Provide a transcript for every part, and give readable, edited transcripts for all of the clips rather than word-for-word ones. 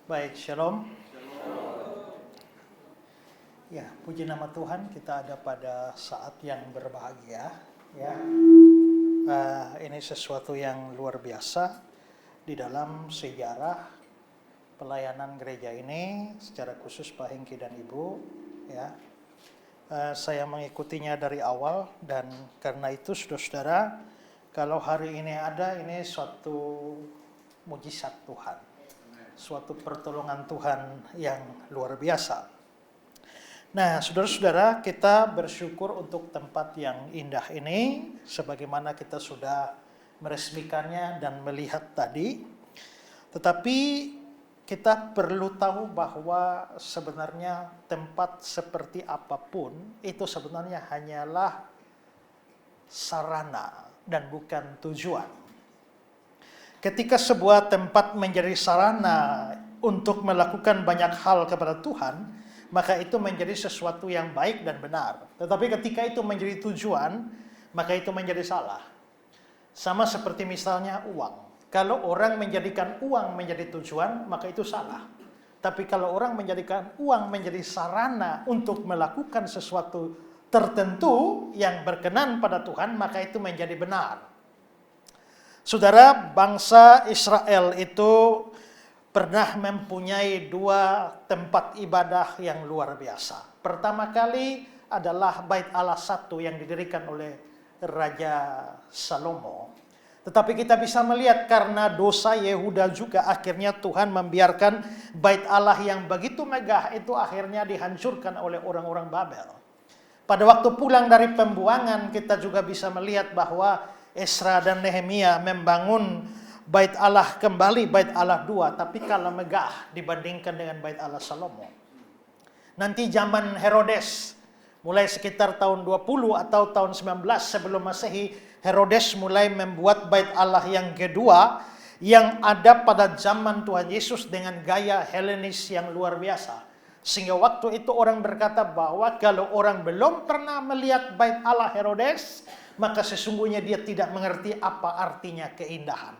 Baik, shalom. Ya, puji nama Tuhan, kita ada pada saat yang berbahagia. Ya, ini sesuatu yang luar biasa di dalam sejarah pelayanan gereja ini, secara khusus Pak Hengki dan Ibu. Ya, saya mengikutinya dari awal dan karena itu, saudara-saudara, kalau hari ini ada, ini suatu mujizat Tuhan, suatu pertolongan Tuhan yang luar biasa. Nah, saudara-saudara, kita bersyukur untuk tempat yang indah ini, sebagaimana kita sudah meresmikannya dan melihat tadi. Tetapi kita perlu tahu bahwa sebenarnya tempat seperti apapun itu sebenarnya hanyalah sarana dan bukan tujuan. Ketika sebuah tempat menjadi sarana untuk melakukan banyak hal kepada Tuhan, maka itu menjadi sesuatu yang baik dan benar. Tetapi ketika itu menjadi tujuan, maka itu menjadi salah. Sama seperti misalnya uang. Kalau orang menjadikan uang menjadi tujuan, maka itu salah. Tapi kalau orang menjadikan uang menjadi sarana untuk melakukan sesuatu tertentu yang berkenan pada Tuhan, maka itu menjadi benar. Saudara, bangsa Israel itu pernah mempunyai dua tempat ibadah yang luar biasa. Pertama kali adalah Bait Allah I yang didirikan oleh Raja Salomo. Tetapi kita bisa melihat karena dosa Yehuda juga akhirnya Tuhan membiarkan Bait Allah yang begitu megah itu akhirnya dihancurkan oleh orang-orang Babel. Pada waktu pulang dari pembuangan kita juga bisa melihat bahwa Esra dan Nehemia membangun Bait Allah kembali, Bait Allah II, tapi kalah megah dibandingkan dengan Bait Allah Salomo. Nanti zaman Herodes, mulai sekitar tahun 20 atau tahun 19 sebelum Masehi, Herodes mulai membuat Bait Allah yang kedua yang ada pada zaman Tuhan Yesus dengan gaya Helenis yang luar biasa. Sehingga waktu itu orang berkata bahwa kalau orang belum pernah melihat Bait Allah Herodes, maka sesungguhnya dia tidak mengerti apa artinya keindahan.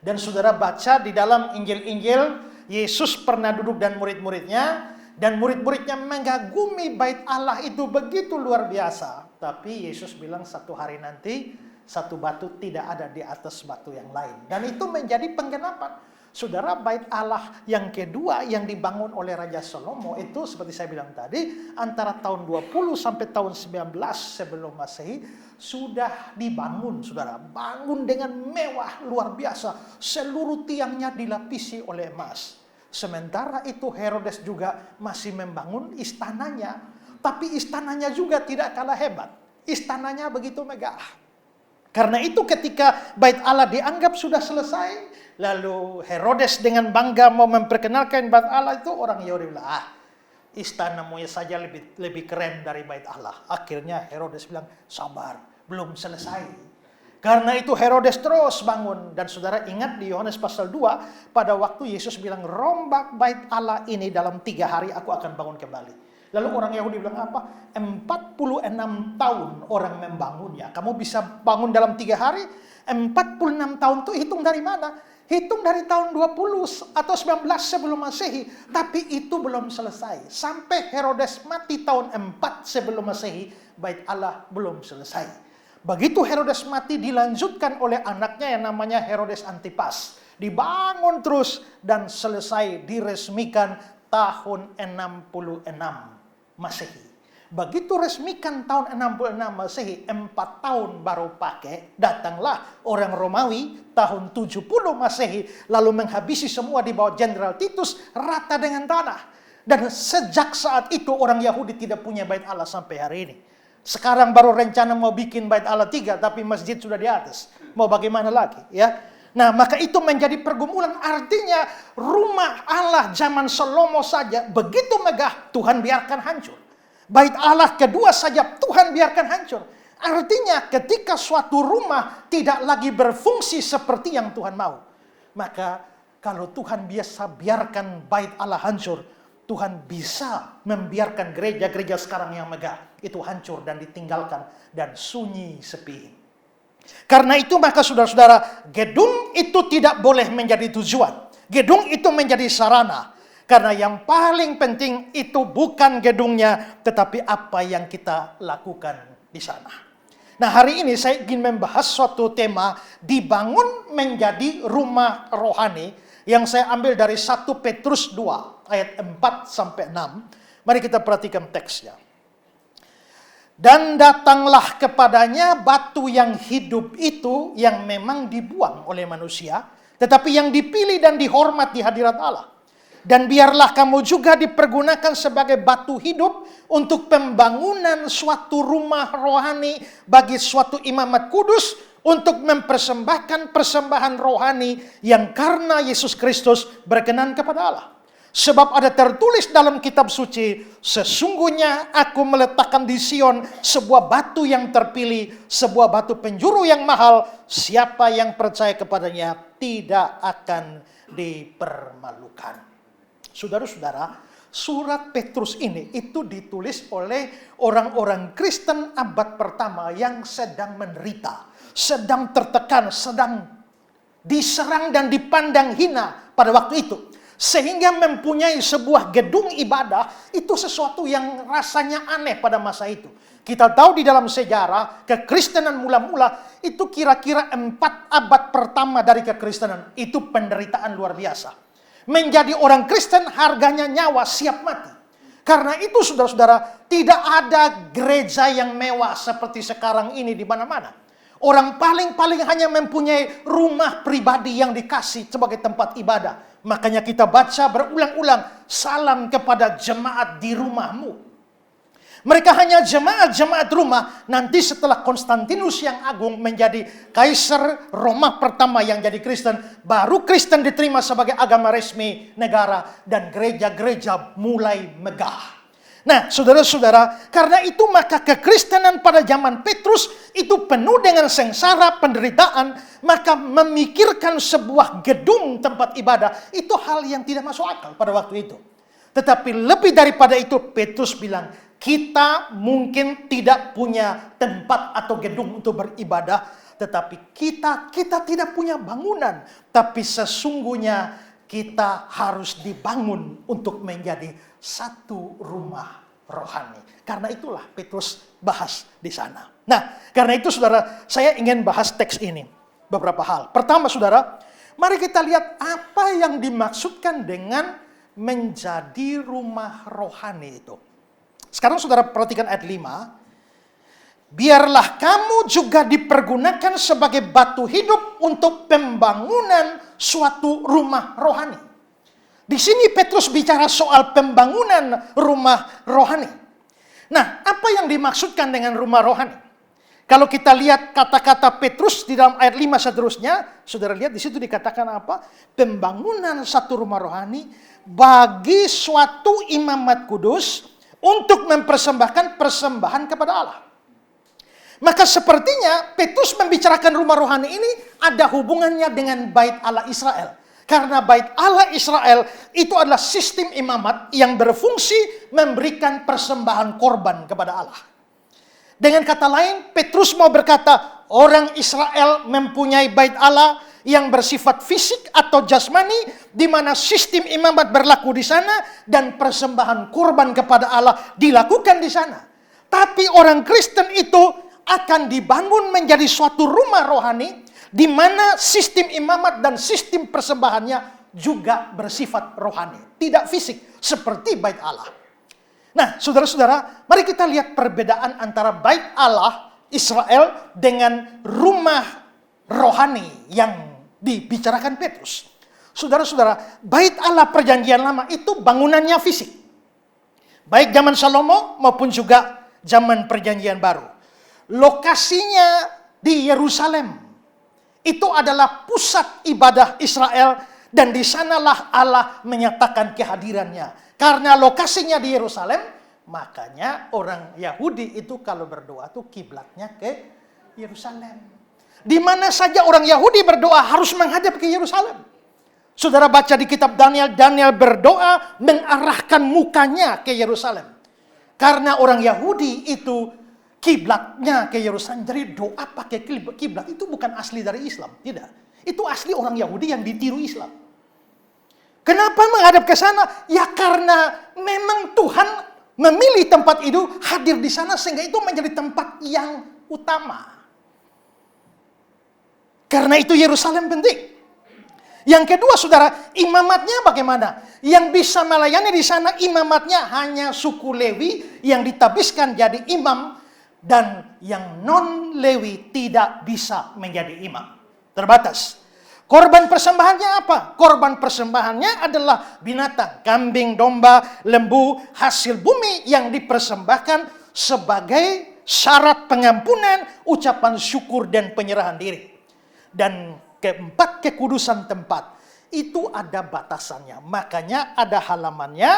Dan saudara baca di dalam Injil-Injil, Yesus pernah duduk dan murid-muridnya, dan murid-muridnya mengagumi Bait Allah itu begitu luar biasa. Tapi Yesus bilang satu hari nanti, satu batu tidak ada di atas batu yang lain. Dan itu menjadi penggenapan. Saudara, Bait Allah yang kedua yang dibangun oleh Raja Salomo itu seperti saya bilang tadi, antara tahun 20 sampai tahun 19 sebelum Masehi sudah dibangun, saudara. Bangun dengan mewah luar biasa. Seluruh tiangnya dilapisi oleh emas. Sementara itu Herodes juga masih membangun istananya. Tapi istananya juga tidak kalah hebat. Istananya begitu megah. Karena itu ketika Bait Allah dianggap sudah selesai, lalu Herodes dengan bangga mau memperkenalkan Bait Allah itu, orang Yahudi bilang, istanamu saja lebih keren dari Bait Allah. Akhirnya Herodes bilang, sabar, belum selesai. Karena itu Herodes terus bangun. Dan saudara ingat di Yohanes pasal 2, pada waktu Yesus bilang, rombak Bait Allah ini dalam 3 hari aku akan bangun kembali. Lalu orang Yahudi bilang apa? 46 tahun orang membangunnya. Kamu bisa bangun dalam 3 hari? 46 tahun itu hitung dari mana? Hitung dari tahun 20 atau 19 sebelum Masehi. Tapi itu belum selesai. Sampai Herodes mati tahun 4 sebelum Masehi, Bait Allah belum selesai. Begitu Herodes mati dilanjutkan oleh anaknya yang namanya Herodes Antipas. Dibangun terus dan selesai diresmikan tahun 66 Masehi. Begitu resmikan tahun 66 Masehi, 4 tahun baru pakai, datanglah orang Romawi tahun 70 Masehi, lalu menghabisi semua di bawah Jenderal Titus, rata dengan tanah. Dan sejak saat itu orang Yahudi tidak punya Bait Allah sampai hari ini. Sekarang baru rencana mau bikin Bait Allah 3, tapi masjid sudah di atas. Mau bagaimana lagi, ya? Nah, maka itu menjadi pergumulan. Artinya rumah Allah zaman Salomo saja begitu megah, Tuhan biarkan hancur. Bait Allah kedua saja Tuhan biarkan hancur. Artinya ketika suatu rumah tidak lagi berfungsi seperti yang Tuhan mau, maka kalau Tuhan biasa biarkan Bait Allah hancur, Tuhan bisa membiarkan gereja-gereja sekarang yang megah itu hancur dan ditinggalkan dan sunyi sepi. Karena itu maka saudara-saudara, gedung itu tidak boleh menjadi tujuan. Gedung itu menjadi sarana. Karena yang paling penting itu bukan gedungnya, tetapi apa yang kita lakukan di sana. Nah, hari ini saya ingin membahas suatu tema, dibangun menjadi rumah rohani, yang saya ambil dari 1 Petrus 2 ayat 4-6. Mari kita perhatikan teksnya. Dan datanglah kepadanya batu yang hidup itu, yang memang dibuang oleh manusia, tetapi yang dipilih dan dihormat di hadirat Allah. Dan biarlah kamu juga dipergunakan sebagai batu hidup untuk pembangunan suatu rumah rohani bagi suatu imamat kudus, untuk mempersembahkan persembahan rohani yang karena Yesus Kristus berkenan kepada Allah. Sebab ada tertulis dalam kitab suci, sesungguhnya aku meletakkan di Sion sebuah batu yang terpilih, sebuah batu penjuru yang mahal, siapa yang percaya kepadanya tidak akan dipermalukan. Saudara-saudara, surat Petrus ini itu ditulis oleh orang-orang Kristen abad pertama yang sedang menderita, sedang tertekan, sedang diserang dan dipandang hina pada waktu itu. Sehingga mempunyai sebuah gedung ibadah itu sesuatu yang rasanya aneh pada masa itu. Kita tahu di dalam sejarah kekristenan mula-mula itu kira-kira 4 abad pertama dari kekristenan itu penderitaan luar biasa. Menjadi orang Kristen harganya nyawa, siap mati. Karena itu saudara-saudara, tidak ada gereja yang mewah seperti sekarang ini di mana-mana. Orang paling-paling hanya mempunyai rumah pribadi yang dikasih sebagai tempat ibadah. Makanya kita baca berulang-ulang, salam kepada jemaat di rumahmu. Mereka hanya jemaat-jemaat rumah. Nanti setelah Konstantinus yang agung menjadi kaisar Roma pertama yang jadi Kristen, baru Kristen diterima sebagai agama resmi negara dan gereja-gereja mulai megah. Nah, saudara-saudara, karena itu maka kekristenan pada zaman Petrus itu penuh dengan sengsara, penderitaan, maka memikirkan sebuah gedung tempat ibadah itu hal yang tidak masuk akal pada waktu itu. Tetapi lebih daripada itu, Petrus bilang, kita mungkin tidak punya tempat atau gedung untuk beribadah, tetapi kita tidak punya bangunan, tapi sesungguhnya kita harus dibangun untuk menjadi satu rumah rohani. Karena itulah Petrus bahas di sana. Nah, karena itu saudara, saya ingin bahas teks ini. Beberapa hal. Pertama saudara, mari kita lihat apa yang dimaksudkan dengan menjadi rumah rohani itu. Sekarang saudara perhatikan ayat 5. Biarlah kamu juga dipergunakan sebagai batu hidup untuk pembangunan suatu rumah rohani. Di sini Petrus bicara soal pembangunan rumah rohani. Nah, apa yang dimaksudkan dengan rumah rohani? Kalau kita lihat kata-kata Petrus di dalam ayat 5 seterusnya, saudara lihat di situ dikatakan apa? Pembangunan satu rumah rohani bagi suatu imamat kudus untuk mempersembahkan persembahan kepada Allah. Maka sepertinya Petrus membicarakan rumah rohani ini ada hubungannya dengan bait Allah Israel. Karena bait Allah Israel itu adalah sistem imamat yang berfungsi memberikan persembahan korban kepada Allah. Dengan kata lain, Petrus mau berkata, orang Israel mempunyai bait Allah yang bersifat fisik atau jasmani, di mana sistem imamat berlaku di sana dan persembahan kurban kepada Allah dilakukan di sana. Tapi orang Kristen itu akan dibangun menjadi suatu rumah rohani, di mana sistem imamat dan sistem persembahannya juga bersifat rohani, tidak fisik seperti bait Allah. Nah, saudara-saudara, mari kita lihat perbedaan antara bait Allah Israel dengan rumah rohani yang dibicarakan Petrus. Saudara-saudara, bait Allah perjanjian lama itu bangunannya fisik. Baik zaman Salomo maupun juga zaman perjanjian baru. Lokasinya di Yerusalem. Itu adalah pusat ibadah Israel dan di sanalah Allah menyatakan kehadirannya. Karena lokasinya di Yerusalem, makanya orang Yahudi itu kalau berdoa tuh kiblatnya ke Yerusalem. Di mana saja orang Yahudi berdoa harus menghadap ke Yerusalem. Saudara baca di kitab Daniel, Daniel berdoa mengarahkan mukanya ke Yerusalem. Karena orang Yahudi itu kiblatnya ke Yerusalem. Jadi doa pakai kiblat itu bukan asli dari Islam, tidak. Itu asli orang Yahudi yang ditiru Islam. Kenapa menghadap ke sana? Ya karena memang Tuhan memilih tempat itu hadir di sana sehingga itu menjadi tempat yang utama. Karena itu Yerusalem penting. Yang kedua, saudara, imamatnya bagaimana? Yang bisa melayani di sana imamatnya hanya suku Lewi yang ditabiskan jadi imam, dan yang non Lewi tidak bisa menjadi imam. Terbatas. Korban persembahannya apa? Korban persembahannya adalah binatang, kambing, domba, lembu, hasil bumi yang dipersembahkan sebagai syarat pengampunan, ucapan syukur dan penyerahan diri. Dan keempat, kekudusan tempat. Itu ada batasannya. Makanya ada halamannya,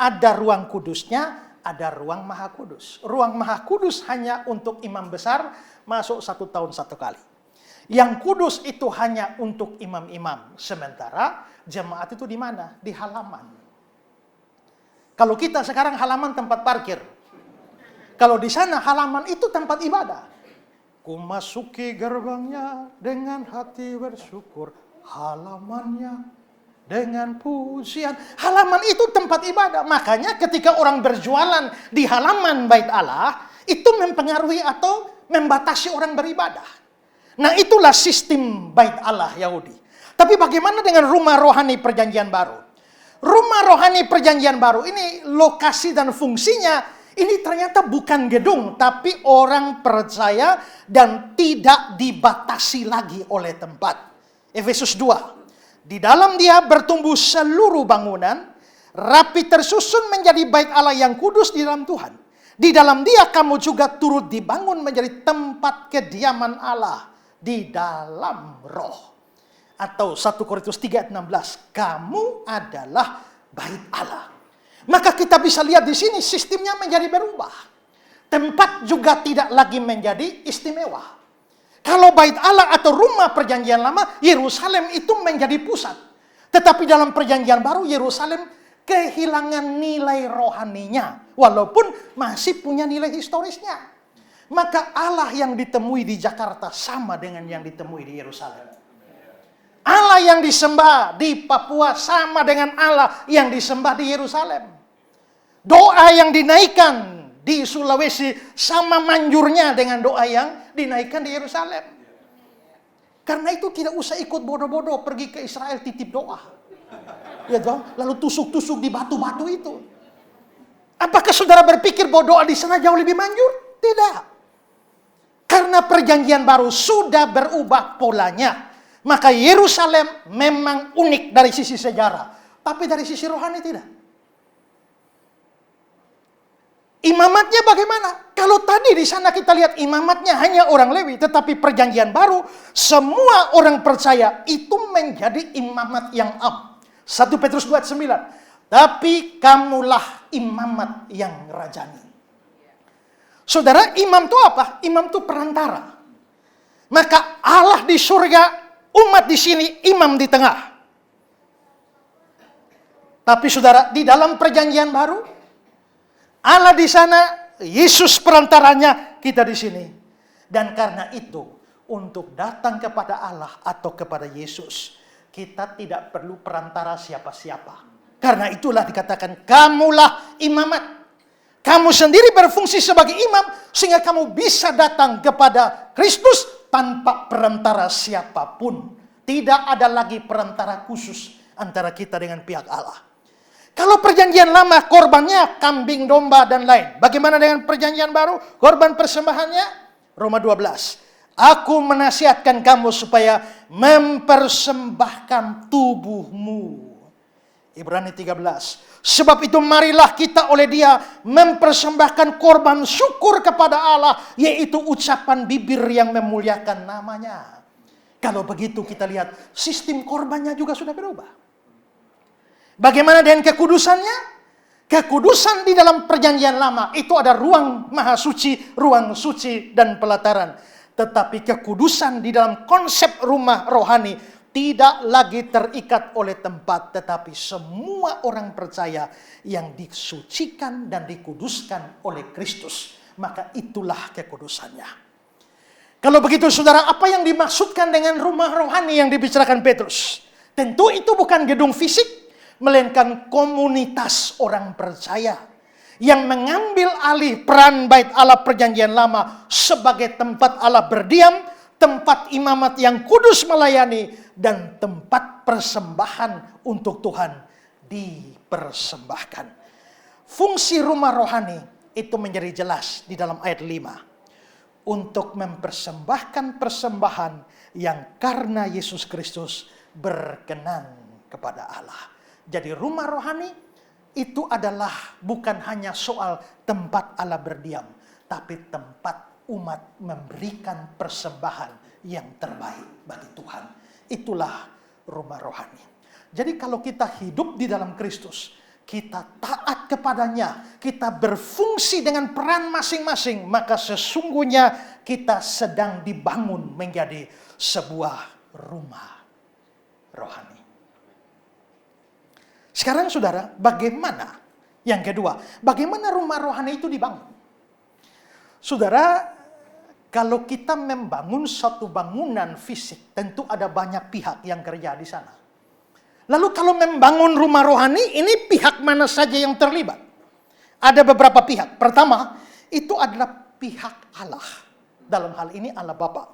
ada ruang kudusnya, ada ruang maha kudus. Ruang maha kudus hanya untuk imam besar, masuk 1 tahun 1 kali. Yang kudus itu hanya untuk imam-imam. Sementara jemaat itu di mana? Di halaman. Kalau kita sekarang halaman tempat parkir. Kalau di sana halaman itu tempat ibadah. Ku masuki gerbangnya dengan hati bersyukur, halamannya dengan pujian. Halaman itu tempat ibadah. Makanya ketika orang berjualan di halaman bait Allah, itu mempengaruhi atau membatasi orang beribadah. Nah, itulah sistem bait Allah Yahudi. Tapi bagaimana dengan rumah rohani perjanjian baru? Rumah rohani perjanjian baru ini lokasi dan fungsinya ini ternyata bukan gedung, tapi orang percaya dan tidak dibatasi lagi oleh tempat. Efesus 2. Di dalam dia bertumbuh seluruh bangunan, rapi tersusun menjadi bait Allah yang kudus di dalam Tuhan. Di dalam dia kamu juga turut dibangun menjadi tempat kediaman Allah di dalam roh. Atau 1 Korintus 3 ayat 16. Kamu adalah bait Allah. Maka kita bisa lihat di sini sistemnya menjadi berubah. Tempat juga tidak lagi menjadi istimewa. Kalau bait Allah atau rumah perjanjian lama, Yerusalem itu menjadi pusat. Tetapi dalam perjanjian baru, Yerusalem kehilangan nilai rohaninya. Walaupun masih punya nilai historisnya. Maka Allah yang ditemui di Jakarta sama dengan yang ditemui di Yerusalem. Allah yang disembah di Papua sama dengan Allah yang disembah di Yerusalem. Doa yang dinaikkan di Sulawesi sama manjurnya dengan doa yang dinaikkan di Yerusalem. Karena itu tidak usah ikut bodoh-bodoh pergi ke Israel titip doa. Ya dong, lalu tusuk-tusuk di batu-batu itu. Apakah saudara berpikir bahwa doa di sana jauh lebih manjur? Tidak. Karena perjanjian baru sudah berubah polanya. Maka Yerusalem memang unik dari sisi sejarah. Tapi dari sisi rohani tidak. Imamatnya bagaimana? Kalau tadi di sana kita lihat imamatnya hanya orang Lewi. Tetapi perjanjian baru, semua orang percaya itu menjadi imamat yang am. 1 Petrus 2 ayat 9. Tapi kamulah imamat yang rajani. Saudara, imam itu apa? Imam itu perantara. Maka Allah di surga, umat di sini, imam di tengah. Tapi saudara, di dalam perjanjian baru, Allah di sana, Yesus perantaranya, kita di sini. Dan karena itu, untuk datang kepada Allah atau kepada Yesus, kita tidak perlu perantara siapa-siapa. Karena itulah dikatakan, kamulah imamat. Kamu sendiri berfungsi sebagai imam sehingga kamu bisa datang kepada Kristus tanpa perantara siapapun. Tidak ada lagi perantara khusus antara kita dengan pihak Allah. Kalau perjanjian lama korbannya kambing, domba dan lain. Bagaimana dengan perjanjian baru? Korban persembahannya Roma 12. Aku menasihatkan kamu supaya mempersembahkan tubuhmu. Ibrani 13. Sebab itu marilah kita oleh dia mempersembahkan korban syukur kepada Allah. Yaitu ucapan bibir yang memuliakan namanya. Kalau begitu kita lihat sistem korbannya juga sudah berubah. Bagaimana dengan kekudusannya? Kekudusan di dalam perjanjian lama itu ada ruang maha suci, ruang suci dan pelataran. Tetapi kekudusan di dalam konsep rumah rohani tidak lagi terikat oleh tempat, tetapi semua orang percaya yang disucikan dan dikuduskan oleh Kristus. Maka itulah kekudusannya. Kalau begitu saudara, apa yang dimaksudkan dengan rumah rohani yang dibicarakan Petrus? Tentu itu bukan gedung fisik, melainkan komunitas orang percaya yang mengambil alih peran Bait Allah Perjanjian Lama sebagai tempat Allah berdiam, tempat imamat yang kudus melayani, dan tempat persembahan untuk Tuhan dipersembahkan. Fungsi rumah rohani itu menjadi jelas di dalam ayat 5. Untuk mempersembahkan persembahan yang karena Yesus Kristus berkenan kepada Allah. Jadi rumah rohani itu adalah bukan hanya soal tempat Allah berdiam, tapi tempat umat memberikan persembahan yang terbaik bagi Tuhan. Itulah rumah rohani. Jadi kalau kita hidup di dalam Kristus, kita taat kepadanya, kita berfungsi dengan peran masing-masing, maka sesungguhnya kita sedang dibangun menjadi sebuah rumah rohani. Sekarang saudara, bagaimana? Yang kedua, bagaimana rumah rohani itu dibangun? Saudara, kalau kita membangun satu bangunan fisik, tentu ada banyak pihak yang kerja di sana. Lalu kalau membangun rumah rohani, ini pihak mana saja yang terlibat? Ada beberapa pihak. Pertama, itu adalah pihak Allah. Dalam hal ini Allah Bapa.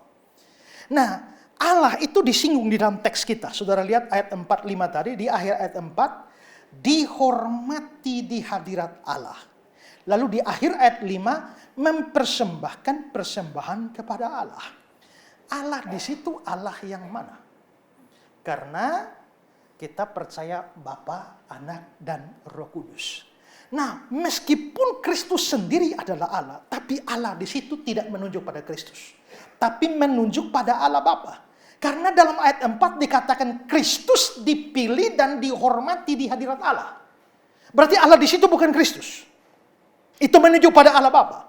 Nah, Allah itu disinggung di dalam teks kita. Saudara lihat ayat 4-5 tadi, di akhir ayat 4, dihormati di hadirat Allah. Lalu di akhir ayat 5, mempersembahkan persembahan kepada Allah. Allah di situ Allah yang mana? Karena kita percaya Bapa, Anak, dan Roh Kudus. Nah, meskipun Kristus sendiri adalah Allah, tapi Allah di situ tidak menunjuk pada Kristus, tapi menunjuk pada Allah Bapa. Karena dalam ayat 4 dikatakan Kristus dipilih dan dihormati di hadirat Allah. Berarti Allah di situ bukan Kristus. Itu menunjuk pada Allah Bapa.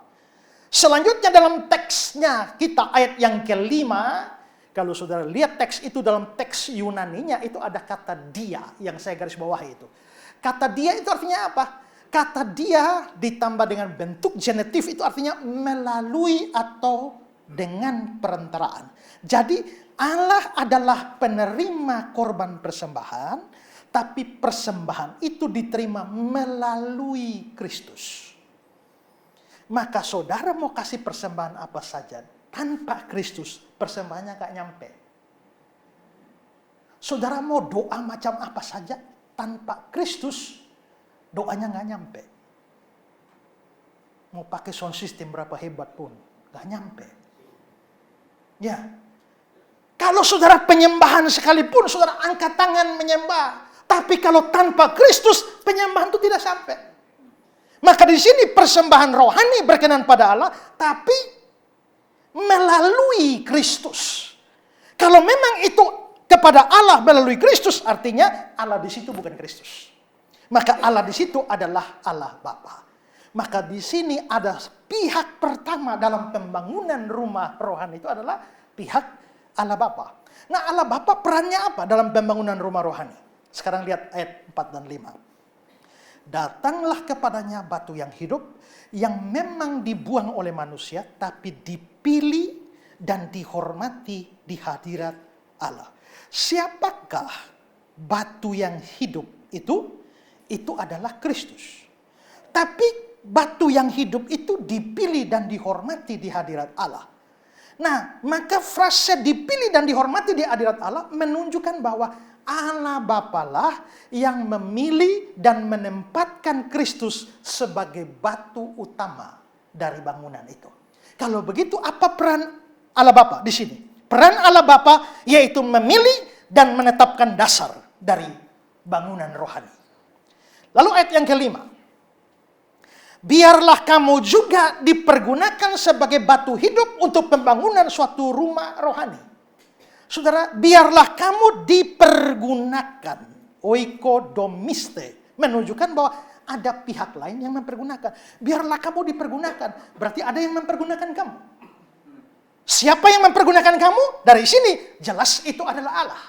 Selanjutnya dalam teksnya kita ayat yang kelima, kalau saudara lihat teks itu dalam teks Yunaninya itu ada kata dia yang saya garis bawahi itu. Kata dia itu artinya apa? Kata dia ditambah dengan bentuk genetif itu artinya melalui atau dengan perantaraan. Jadi Allah adalah penerima korban persembahan, tapi persembahan itu diterima melalui Kristus. Maka saudara mau kasih persembahan apa saja, tanpa Kristus persembahannya gak nyampe. Saudara mau doa macam apa saja, tanpa Kristus doanya gak nyampe. Mau pakai sound system berapa hebat pun gak nyampe. Ya. Kalau saudara penyembahan sekalipun, saudara angkat tangan menyembah. Tapi kalau tanpa Kristus, penyembahan itu tidak sampai. Maka di sini persembahan rohani berkenan pada Allah, tapi melalui Kristus. Kalau memang itu kepada Allah melalui Kristus, artinya Allah di situ bukan Kristus. Maka Allah di situ adalah Allah Bapa. Maka di sini ada pihak pertama dalam pembangunan rumah rohani itu adalah pihak Allah Bapa. Nah, Allah Bapa perannya apa dalam pembangunan rumah rohani? Sekarang lihat ayat 4 dan 5. Datanglah kepadanya batu yang hidup, yang memang dibuang oleh manusia, tapi dipilih dan dihormati di hadirat Allah. Siapakah batu yang hidup itu? Itu adalah Kristus. Tapi batu yang hidup itu dipilih dan dihormati di hadirat Allah. Nah, maka frase dipilih dan dihormati di hadirat Allah menunjukkan bahwa Allah Bapalah yang memilih dan menempatkan Kristus sebagai batu utama dari bangunan itu. Kalau begitu, apa peran Allah Bapa di sini? Peran Allah Bapa yaitu memilih dan menetapkan dasar dari bangunan rohani. Lalu ayat yang kelima. Biarlah kamu juga dipergunakan sebagai batu hidup untuk pembangunan suatu rumah rohani. Saudara, biarlah kamu dipergunakan. Oikodomiste. Menunjukkan bahwa ada pihak lain yang mempergunakan. Biarlah kamu dipergunakan. Berarti ada yang mempergunakan kamu. Siapa yang mempergunakan kamu? Dari sini jelas itu adalah Allah.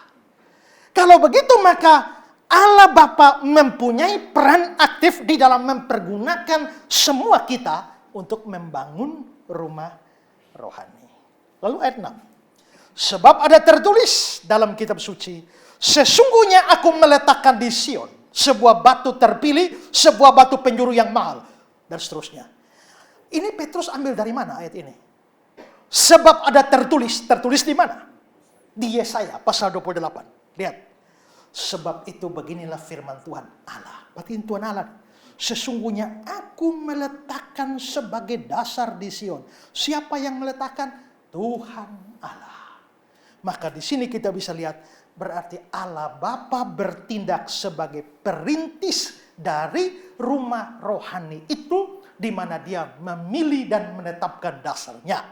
Kalau begitu maka Allah Bapa mempunyai peran aktif di dalam mempergunakan semua kita untuk membangun rumah rohani. Lalu ayat 6. Sebab ada tertulis dalam kitab suci, sesungguhnya aku meletakkan di Sion sebuah batu terpilih, sebuah batu penjuru yang mahal, dan seterusnya. Ini Petrus ambil dari mana ayat ini? Sebab ada tertulis di mana? Di Yesaya pasal 28. Lihat. Sebab itu beginilah firman Tuhan Allah. Berarti Tuhan Allah. Sesungguhnya aku meletakkan sebagai dasar di Sion. Siapa yang meletakkan? Tuhan Allah. Maka di sini kita bisa lihat berarti Allah Bapa bertindak sebagai perintis dari rumah rohani itu, di mana Dia memilih dan menetapkan dasarnya.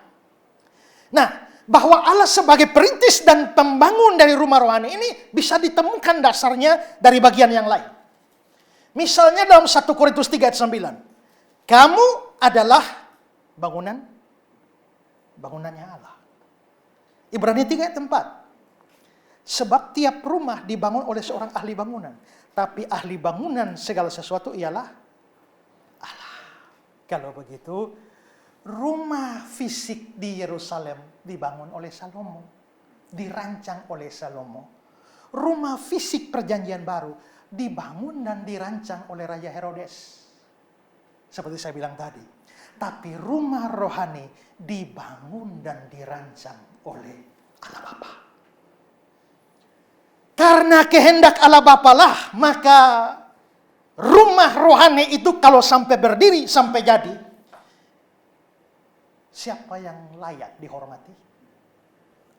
Nah, bahwa Allah sebagai perintis dan pembangun dari rumah rohani ini bisa ditemukan dasarnya dari bagian yang lain. Misalnya dalam 1 Korintus 3 ayat 9. Kamu adalah bangunannya Allah. Ibrani 3 ayat 4. Sebab tiap rumah dibangun oleh seorang ahli bangunan. Tapi ahli bangunan segala sesuatu ialah Allah. Kalau begitu, rumah fisik di Yerusalem dibangun oleh Salomo. Dirancang oleh Salomo. Rumah fisik perjanjian baru dibangun dan dirancang oleh Raja Herodes. Seperti saya bilang tadi. Tapi rumah rohani dibangun dan dirancang oleh Allah Bapa. Karena kehendak Allah Bapa lah, maka rumah rohani itu kalau sampai berdiri, sampai jadi, siapa yang layak dihormati?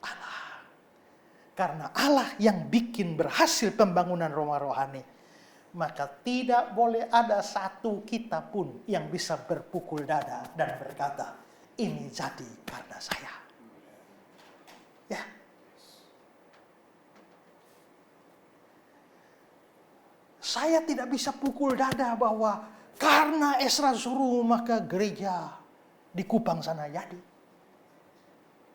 Allah. Karena Allah yang bikin berhasil pembangunan rumah rohani, maka tidak boleh ada satu kita pun yang bisa berpukul dada dan berkata, ini jadi karena saya. Ya. Saya tidak bisa pukul dada bahwa karena Esra suruh maka gereja di Kupang sana jadi.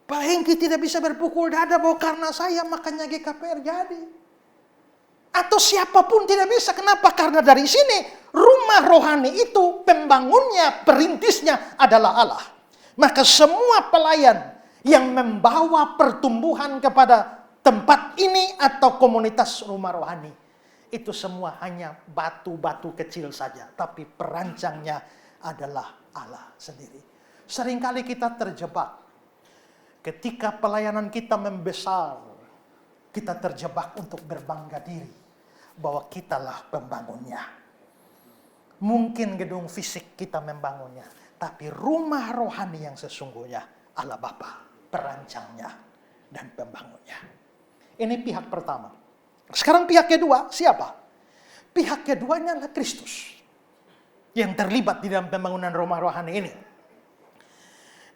Pak Hengki tidak bisa berpukul dada bahwa karena saya makanya GKPR jadi. Atau siapapun tidak bisa. Kenapa? Karena dari sini rumah rohani itu pembangunnya, perintisnya adalah Allah. Maka semua pelayan yang membawa pertumbuhan kepada tempat ini atau komunitas rumah rohani, itu semua hanya batu-batu kecil saja. Tapi perancangnya adalah Allah sendiri. Seringkali kita terjebak. Ketika pelayanan kita membesar, kita terjebak untuk berbangga diri bahwa kitalah pembangunnya. Mungkin gedung fisik kita membangunnya, tapi rumah rohani yang sesungguhnya Allah Bapa, perancangnya dan pembangunnya. Ini pihak pertama. Sekarang pihak kedua, siapa? Pihak keduanya adalah Kristus yang terlibat di dalam pembangunan rumah rohani ini.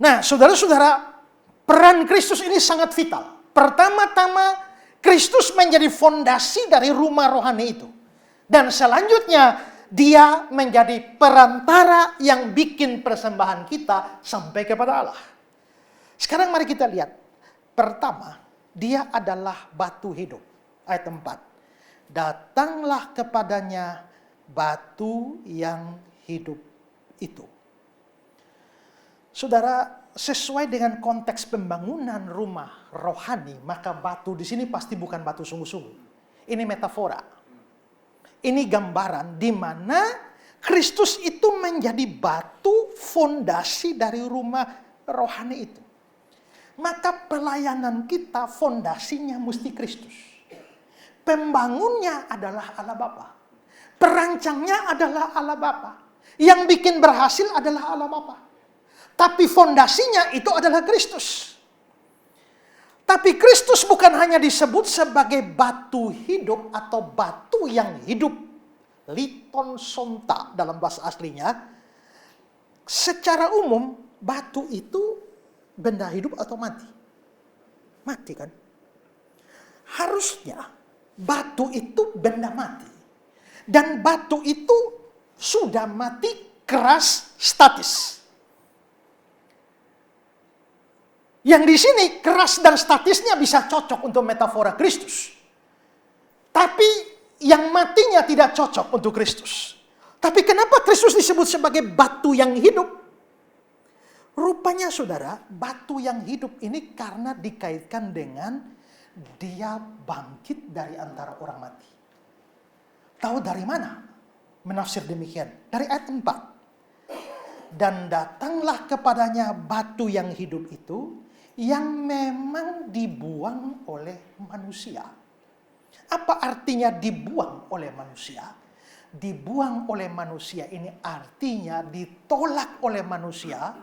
Nah, saudara-saudara, peran Kristus ini sangat vital. Pertama-tama, Kristus menjadi fondasi dari rumah rohani itu. Dan selanjutnya, Dia menjadi perantara yang bikin persembahan kita sampai kepada Allah. Sekarang mari kita lihat. Pertama, Dia adalah batu hidup. Ayat 4. Datanglah kepadanya batu yang hidup itu. Saudara, sesuai dengan konteks pembangunan rumah rohani, maka batu di sini pasti bukan batu sungguh-sungguh. Ini metafora. Ini gambaran di mana Kristus itu menjadi batu fondasi dari rumah rohani itu. Maka pelayanan kita fondasinya mesti Kristus. Pembangunnya adalah Allah Bapa. Perancangnya adalah Allah Bapa. Yang bikin berhasil adalah Allah Bapa. Tapi fondasinya itu adalah Kristus. Tapi Kristus bukan hanya disebut sebagai batu hidup atau batu yang hidup. Liton sonta dalam bahasa aslinya. Secara umum batu itu benda hidup atau mati? Mati kan? Harusnya batu itu benda mati. Dan batu itu sudah mati, keras, statis. Yang di sini keras dan statisnya bisa cocok untuk metafora Kristus. Tapi yang matinya tidak cocok untuk Kristus. Tapi kenapa Kristus disebut sebagai batu yang hidup? Rupanya saudara, batu yang hidup ini karena dikaitkan dengan Dia bangkit dari antara orang mati. Tahu dari mana menafsir demikian? Dari ayat 4. Dan datanglah kepadanya batu yang hidup itu, yang memang dibuang oleh manusia. Apa artinya dibuang oleh manusia? Dibuang oleh manusia ini artinya ditolak oleh manusia,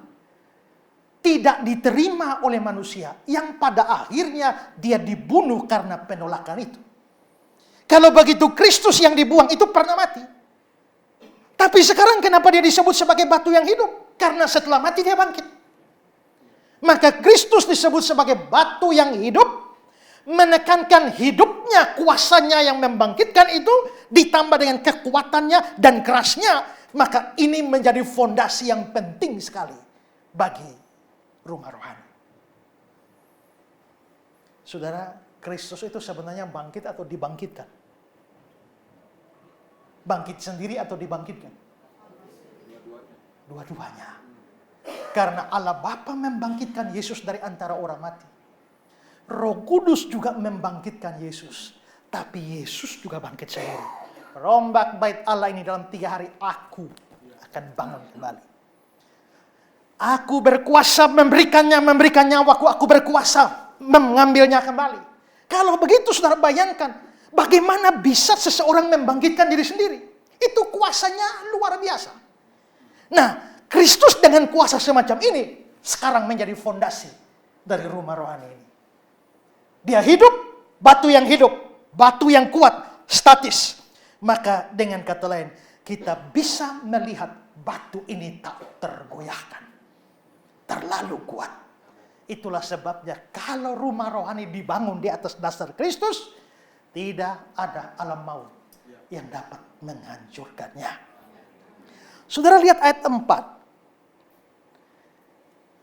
tidak diterima oleh manusia, yang pada akhirnya dia dibunuh karena penolakan itu. Kalau begitu Kristus yang dibuang itu pernah mati. Tapi sekarang kenapa dia disebut sebagai batu yang hidup? Karena setelah mati dia bangkit. Maka Kristus disebut sebagai batu yang hidup, menekankan hidupnya, kuasanya yang membangkitkan itu, ditambah dengan kekuatannya dan kerasnya. Maka ini menjadi fondasi yang penting sekali bagi rumah rohani. Saudara, Kristus itu sebenarnya bangkit atau dibangkitkan? Bangkit sendiri atau dibangkitkan? Dua-duanya. Karena Allah Bapa membangkitkan Yesus dari antara orang mati. Roh Kudus juga membangkitkan Yesus. Tapi Yesus juga bangkit sendiri. Rombak bait Allah ini dalam 3 hari aku akan bangun kembali. Aku berkuasa memberikan nyawaku. Aku berkuasa mengambilnya kembali. Kalau begitu saudara bayangkan, bagaimana bisa seseorang membangkitkan diri sendiri? Itu kuasanya luar biasa. Nah, Kristus dengan kuasa semacam ini sekarang menjadi fondasi dari rumah rohani ini. Dia hidup, batu yang hidup, batu yang kuat, statis. Maka dengan kata lain, kita bisa melihat batu ini tak tergoyahkan. Terlalu kuat. Itulah sebabnya kalau rumah rohani dibangun di atas dasar Kristus, tidak ada alam maut yang dapat menghancurkannya. Saudara lihat ayat 4.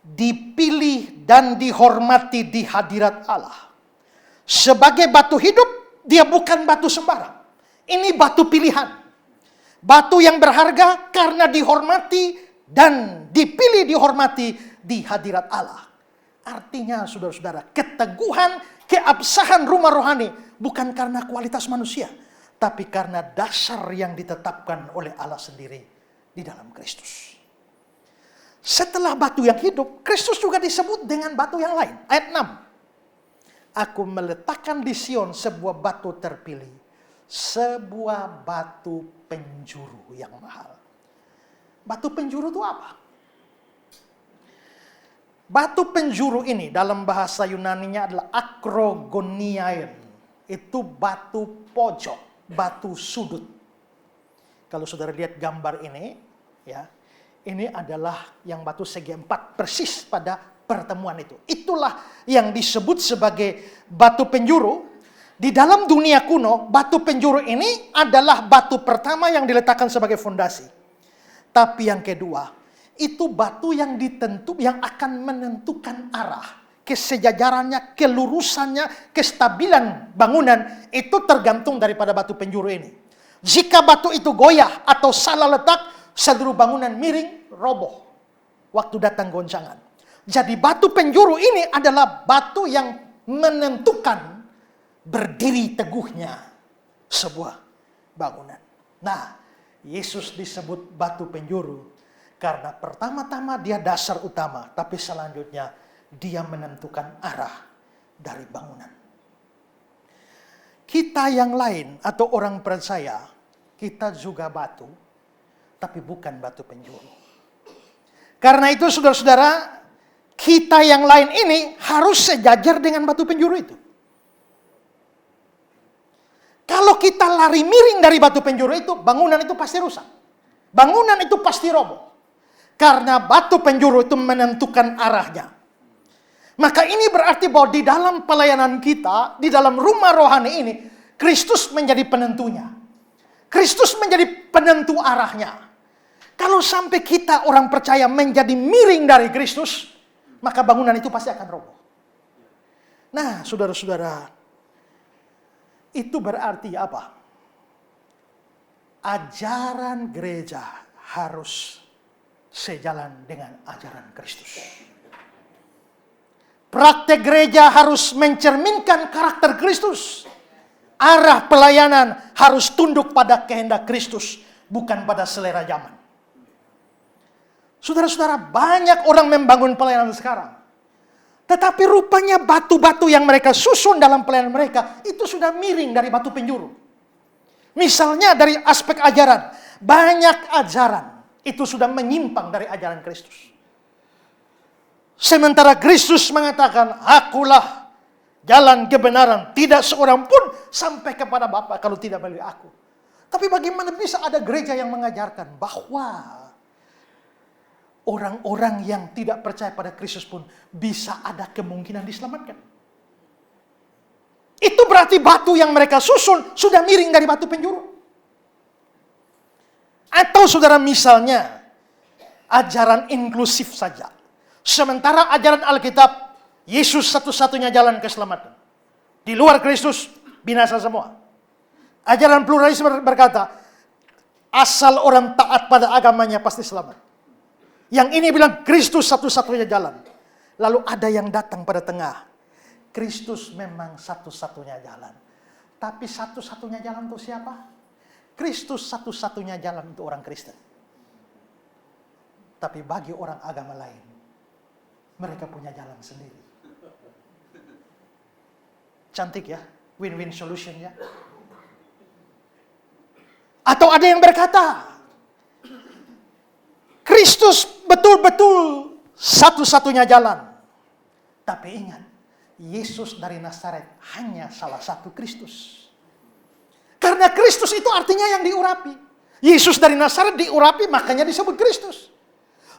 Dipilih dan dihormati di hadirat Allah. Sebagai batu hidup, dia bukan batu sembarang. Ini batu pilihan. Batu yang berharga karena dihormati dan dipilih dihormati di hadirat Allah. Artinya saudara-saudara, keteguhan, keabsahan rumah rohani bukan karena kualitas manusia, tapi karena dasar yang ditetapkan oleh Allah sendiri di dalam Kristus. Setelah batu yang hidup, Kristus juga disebut dengan batu yang lain. Ayat 6. Aku meletakkan di Sion sebuah batu terpilih, sebuah batu penjuru yang mahal. Batu penjuru itu apa? Batu penjuru ini dalam bahasa Yunaninya adalah akrogoniain. Itu batu pojok, batu sudut. Kalau saudara lihat gambar ini, ya, ini adalah yang batu segi 4 persis pada pertemuan itu. Itulah yang disebut sebagai batu penjuru. Di dalam dunia kuno, batu penjuru ini adalah batu pertama yang diletakkan sebagai fondasi. Tapi yang kedua, itu batu yang yang akan menentukan arah, kesejajarannya, kelurusannya, kestabilan bangunan itu tergantung daripada batu penjuru ini. Jika batu itu goyah atau salah letak, seluruh bangunan miring, roboh waktu datang goncangan. Jadi batu penjuru ini adalah batu yang menentukan berdiri teguhnya sebuah bangunan. Nah, Yesus disebut batu penjuru karena pertama-tama dia dasar utama, tapi selanjutnya dia menentukan arah dari bangunan. Kita yang lain atau orang percaya, kita juga batu, tapi bukan batu penjuru. Karena itu saudara-saudara, kita yang lain ini harus sejajar dengan batu penjuru itu. Kalau kita lari miring dari batu penjuru itu, bangunan itu pasti rusak. Bangunan itu pasti roboh. Karena batu penjuru itu menentukan arahnya. Maka ini berarti bahwa di dalam pelayanan kita, di dalam rumah rohani ini, Kristus menjadi penentunya. Kristus menjadi penentu arahnya. Kalau sampai kita orang percaya menjadi miring dari Kristus, maka bangunan itu pasti akan roboh. Nah, saudara-saudara, itu berarti apa? Ajaran gereja harus sejalan dengan ajaran Kristus. Praktek gereja harus mencerminkan karakter Kristus. arah pelayanan harus tunduk pada kehendak Kristus, bukan pada selera zaman. Saudara-saudara, banyak orang membangun pelayanan sekarang. Tetapi rupanya batu-batu yang mereka susun dalam pelayanan mereka, itu sudah miring dari batu penjuru. Misalnya dari aspek ajaran. Banyak ajaran itu sudah menyimpang dari ajaran Kristus. Sementara Kristus mengatakan, akulah jalan kebenaran. Tidak seorang pun sampai kepada Bapa kalau tidak melalui aku. Tapi bagaimana bisa ada gereja yang mengajarkan bahwa orang-orang yang tidak percaya pada Kristus pun bisa ada kemungkinan diselamatkan? Itu berarti batu yang mereka susun sudah miring dari batu penjuru. Atau saudara, misalnya ajaran inklusif saja. Sementara ajaran Alkitab, Yesus satu-satunya jalan keselamatan. Di luar Kristus, binasa semua. Ajaran pluralisme berkata, asal orang taat pada agamanya pasti selamat. Yang ini bilang Kristus satu-satunya jalan. Lalu ada yang datang pada tengah. Kristus memang satu-satunya jalan. Tapi satu-satunya jalan untuk siapa? Kristus satu-satunya jalan untuk orang Kristen. Tapi bagi orang agama lain, mereka punya jalan sendiri. Cantik ya, win-win solution ya. Atau ada yang berkata, Kristus betul-betul satu-satunya jalan. Tapi ingat, Yesus dari Nazaret hanya salah satu Kristus. Karena Kristus itu artinya yang diurapi. Yesus dari Nazaret diurapi, makanya disebut Kristus.